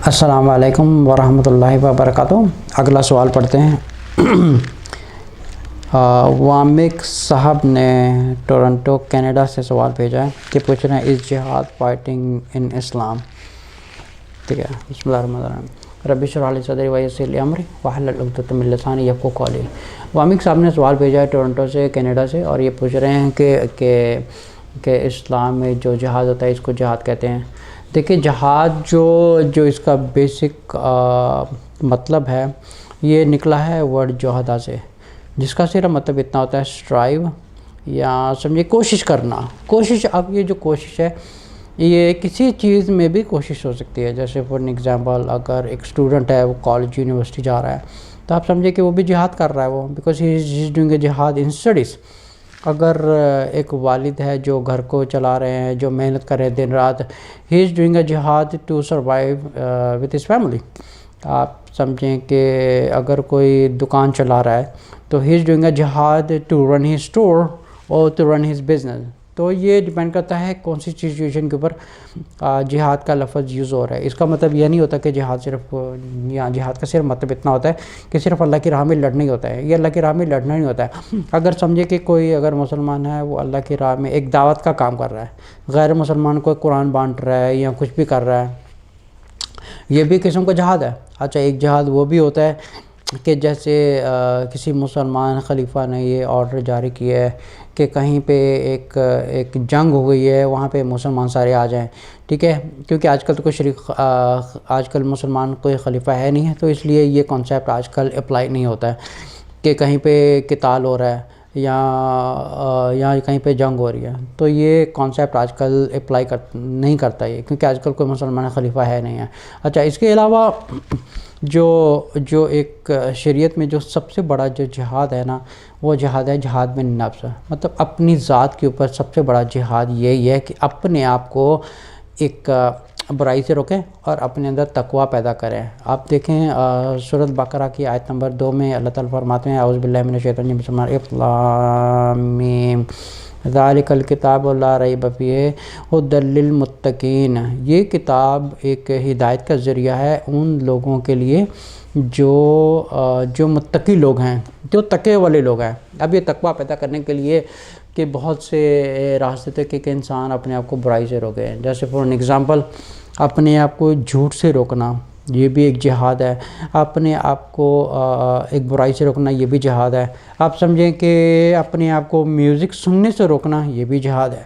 السلام علیکم ورحمۃ اللہ وبرکاتہ۔ اگلا سوال پڑھتے ہیں۔ وامک صاحب نے ٹورنٹو کینیڈا سے سوال بھیجا ہے کہ پوچھ رہے ہیں از جہاد فائٹنگ ان اسلام؟ ٹھیک ہے، بسم اللہ الرحمن الرحیم۔ رب اشرح لی صدری ویسر لی امری واحلل عقدۃ من لسانی یفقہوا قولی۔ وامک صاحب نے سوال بھیجا ہے ٹورنٹو سے، کینیڈا سے، اور یہ پوچھ رہے ہیں کہ اسلام میں جو جہاد ہوتا ہے اس کو جہاد کہتے ہیں۔ دیکھیں، جہاد جو اس کا بیسک مطلب ہے، یہ نکلا ہے ورڈ جوہدہ سے، جس کا صرف مطلب اتنا ہوتا ہے اسٹرائیو، یا سمجھے کوشش کرنا۔ کوشش، اب یہ جو کوشش ہے یہ کسی چیز میں بھی کوشش ہو سکتی ہے۔ جیسے فار ایگزامپل اگر ایک اسٹوڈنٹ ہے، وہ کالج یونیورسٹی جا رہا ہے، تو آپ سمجھے کہ وہ بھی جہاد کر رہا ہے، وہ because he is doing a جہاد ان اسٹڈیز۔ اگر ایک والد ہے جو گھر کو چلا رہے ہیں، جو محنت کر رہے ہیں دن رات، ہی از ڈوئنگ اے جہاد to survive with his family. آپ سمجھیں کہ اگر کوئی دکان چلا رہا ہے تو ہی از ڈوئنگ اے جہاد ٹو رن ہز اسٹور اور ٹو رن ہز بزنس۔ تو یہ ڈیپینڈ کرتا ہے کون سی سچویشن کے اوپر جہاد کا لفظ یوز ہو رہا ہے۔ اس کا مطلب یہ نہیں ہوتا کہ جہاد صرف، یا جہاد کا صرف مطلب اتنا ہوتا ہے کہ صرف اللہ کی راہ میں لڑنا ہی ہوتا ہے۔ یہ اللہ کی راہ میں لڑنا نہیں ہوتا ہے۔ اگر سمجھے کہ کوئی اگر مسلمان ہے، وہ اللہ کی راہ میں ایک دعوت کا کام کر رہا ہے، غیر مسلمان کو قرآن بانٹ رہا ہے یا کچھ بھی کر رہا ہے، یہ بھی قسم کا جہاد ہے۔ اچھا، ایک جہاد وہ بھی ہوتا ہے کہ جیسے کسی مسلمان خلیفہ نے یہ آرڈر جاری کیا ہے کہ کہیں پہ ایک جنگ ہو گئی ہے، وہاں پہ مسلمان سارے آ جائیں، ٹھیک ہے، کیونکہ آج کل تو کوئی آج کل مسلمان کوئی خلیفہ ہے نہیں ہے، تو اس لیے یہ کانسیپٹ آج کل اپلائی نہیں ہوتا ہے کہ کہیں پہ قتال ہو رہا ہے یا کہیں پہ جنگ ہو رہی ہے۔ تو یہ کانسیپٹ آج کل اپلائی نہیں کرتا یہ، کیونکہ آج کل کوئی مسلمان خلیفہ ہے نہیں ہے۔ اچھا، اس کے علاوہ جو ایک شریعت میں جو سب سے بڑا جو جہاد ہے نا، وہ جہاد ہے جہاد میں نفس، مطلب اپنی ذات کے اوپر سب سے بڑا جہاد یہی ہے کہ اپنے آپ کو ایک برائی سے روکیں اور اپنے اندر تقوی پیدا کریں۔ آپ دیکھیں سورۃ بقرہ کی آیت نمبر 2 میں اللہ تعالیٰ فرماتے ہیں اعوذ باللہ من الشیطان الرجیم الف لام میم ذالک الکتاب لا ریب فیہ ھدی للمتقین۔ یہ کتاب ایک ہدایت کا ذریعہ ہے ان لوگوں کے لیے جو متقی لوگ ہیں، جو تقوی والے لوگ ہیں۔ اب یہ تقوی پیدا کرنے کے لیے کہ بہت سے راستے تھے کہ انسان اپنے آپ کو برائی سے روکے، جیسے فار ایگزامپل اپنے آپ کو جھوٹ سے روکنا، یہ بھی ایک جہاد ہے۔ اپنے آپ کو ایک برائی سے روکنا، یہ بھی جہاد ہے۔ آپ سمجھیں کہ اپنے آپ کو میوزک سننے سے روکنا، یہ بھی جہاد ہے۔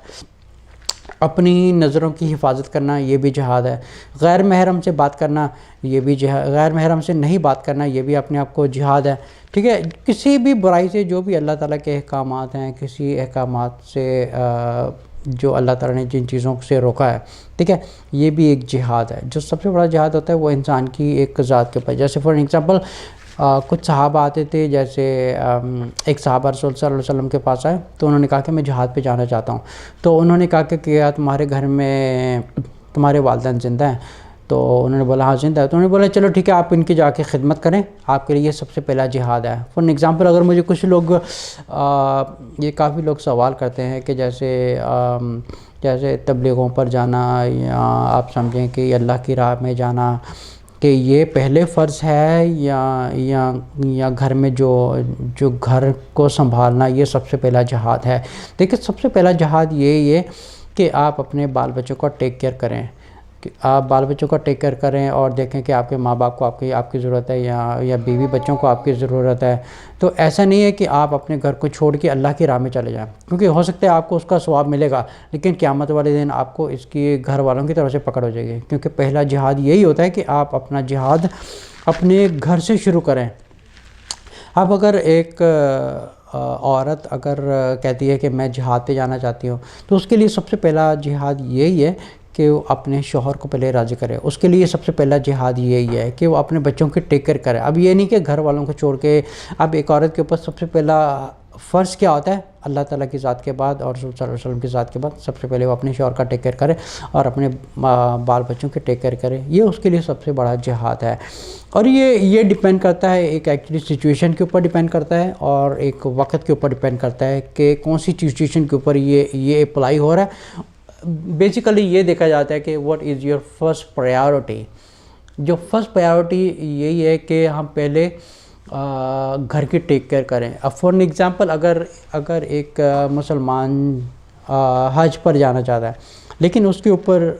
اپنی نظروں کی حفاظت کرنا، یہ بھی جہاد ہے۔ غیر محرم سے بات کرنا، یہ بھی جہاد، غیر محرم سے نہیں بات کرنا، یہ بھی اپنے آپ کو جہاد ہے، ٹھیک ہے۔ کسی بھی برائی سے، جو بھی اللہ تعالیٰ کے احکامات ہیں، کسی احکامات سے جو اللہ تعالیٰ نے جن چیزوں سے روکا ہے، ٹھیک ہے، یہ بھی ایک جہاد ہے۔ جو سب سے بڑا جہاد ہوتا ہے وہ انسان کی ایک ذات کے اوپر، جیسے فار ایگزامپل کچھ صحابہ آتے تھے، جیسے ایک صحابہ رسول صلی اللہ علیہ وسلم کے پاس آئے تو انہوں نے کہا کہ میں جہاد پہ جانا چاہتا ہوں۔ تو انہوں نے کہا کہ کیا تمہارے گھر میں تمہارے والدین زندہ ہیں؟ تو انہوں نے بولا ہاں زندہ ہے۔ تو انہوں نے بولا چلو ٹھیک ہے، آپ ان کی جا کے خدمت کریں، آپ کے لیے یہ سب سے پہلا جہاد ہے۔ فار ایگزامپل اگر مجھے کچھ لوگ یہ کافی لوگ سوال کرتے ہیں کہ جیسے تبلیغوں پر جانا، یا آپ سمجھیں کہ اللہ کی راہ میں جانا، کہ یہ پہلے فرض ہے یا گھر میں جو گھر کو سنبھالنا، یہ سب سے پہلا جہاد ہے۔ دیکھیں، سب سے پہلا جہاد یہی ہے کہ آپ اپنے بال بچوں کو ٹیک کیئر کریں، کہ آپ بال بچوں کو ٹیک کیئر کریں اور دیکھیں کہ آپ کے ماں باپ کو آپ کی ضرورت ہے، یا بیوی بچوں کو آپ کی ضرورت ہے۔ تو ایسا نہیں ہے کہ آپ اپنے گھر کو چھوڑ کے اللہ کی راہ میں چلے جائیں، کیونکہ ہو سکتا ہے آپ کو اس کا ثواب ملے گا، لیکن قیامت والے دن آپ کو اس کی گھر والوں کی طرف سے پکڑ ہو جائے گی، کیونکہ پہلا جہاد یہی ہوتا ہے کہ آپ اپنا جہاد اپنے گھر سے شروع کریں۔ اب اگر ایک عورت اگر کہتی ہے کہ میں جہاد پہ جانا چاہتی ہوں، تو اس کے لیے سب سے پہلا جہاد یہی ہے کہ وہ اپنے شوہر کو پہلے راضی کرے۔ اس کے لیے سب سے پہلا جہاد یہی ہے کہ وہ اپنے بچوں کی ٹیک کیئر کرے۔ اب یہ نہیں کہ گھر والوں کو چھوڑ کے، اب ایک عورت کے اوپر سب سے پہلا فرض کیا ہوتا ہے؟ اللہ تعالیٰ کی ذات کے بعد اور رسول صلی اللہ علیہ وسلم کی ذات کے بعد سب سے پہلے وہ اپنے شوہر کا ٹیک کیئر کرے اور اپنے بال بچوں کے ٹیک کیئر کرے۔ یہ اس کے لیے سب سے بڑا جہاد ہے۔ اور یہ ڈیپینڈ کرتا ہے ایک ایکچولی سچویشن کے اوپر ڈیپینڈ کرتا ہے، اور ایک وقت کے اوپر ڈیپینڈ کرتا ہے کہ کون سی سچویشن کے اوپر یہ اپلائی ہو رہا ہے۔ بیسیکلی یہ دیکھا جاتا ہے کہ what is your first priority. جو فرسٹ پرائیورٹی یہی ہے کہ ہم پہلے گھر کی ٹیک کیئر کریں. اب فار این ایگزامپل اگر ایک مسلمان حج پر جانا چاہتا ہے لیکن اس کے اوپر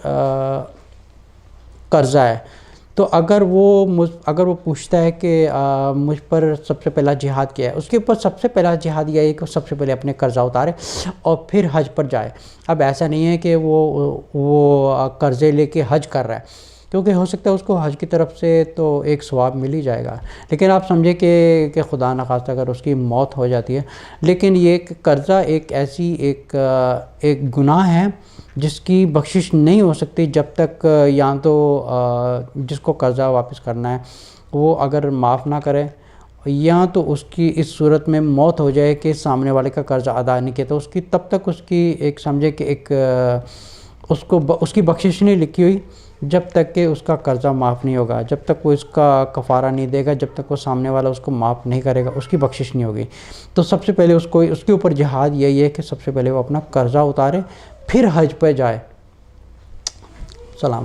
قرضہ ہے, تو اگر وہ پوچھتا ہے کہ مجھ پر سب سے پہلا جہاد کیا ہے, اس کے اوپر سب سے پہلا جہاد یہ ہے کہ سب سے پہلے اپنے قرضہ اتارے اور پھر حج پر جائے. اب ایسا نہیں ہے کہ وہ قرضے لے کے حج کر رہا ہے, کیونکہ ہو سکتا ہے اس کو حج کی طرف سے تو ایک ثواب مل ہی جائے گا, لیکن آپ سمجھیں کہ خدا نخواستہ اگر اس کی موت ہو جاتی ہے. لیکن یہ قرضہ ایک ایسی ایک گناہ ہے جس کی بخشش نہیں ہو سکتی جب تک یا تو جس کو قرضہ واپس کرنا ہے وہ اگر معاف نہ کرے, یا تو اس کی اس صورت میں موت ہو جائے کہ سامنے والے کا قرضہ ادا نہیں کیا, تو اس کی تب تک اس کی ایک سمجھے کہ اس کی بخشش نہیں لکھی ہوئی جب تک کہ اس کا قرضہ معاف نہیں ہوگا, جب تک وہ اس کا کفارہ نہیں دے گا, جب تک وہ سامنے والا اس کو معاف نہیں کرے گا, اس کی بخشش نہیں ہوگی. تو سب سے پہلے اس کے اوپر جہاد یہی ہے کہ سب سے پہلے وہ اپنا قرضہ اتارے پھر حج پہ جائے. سلام.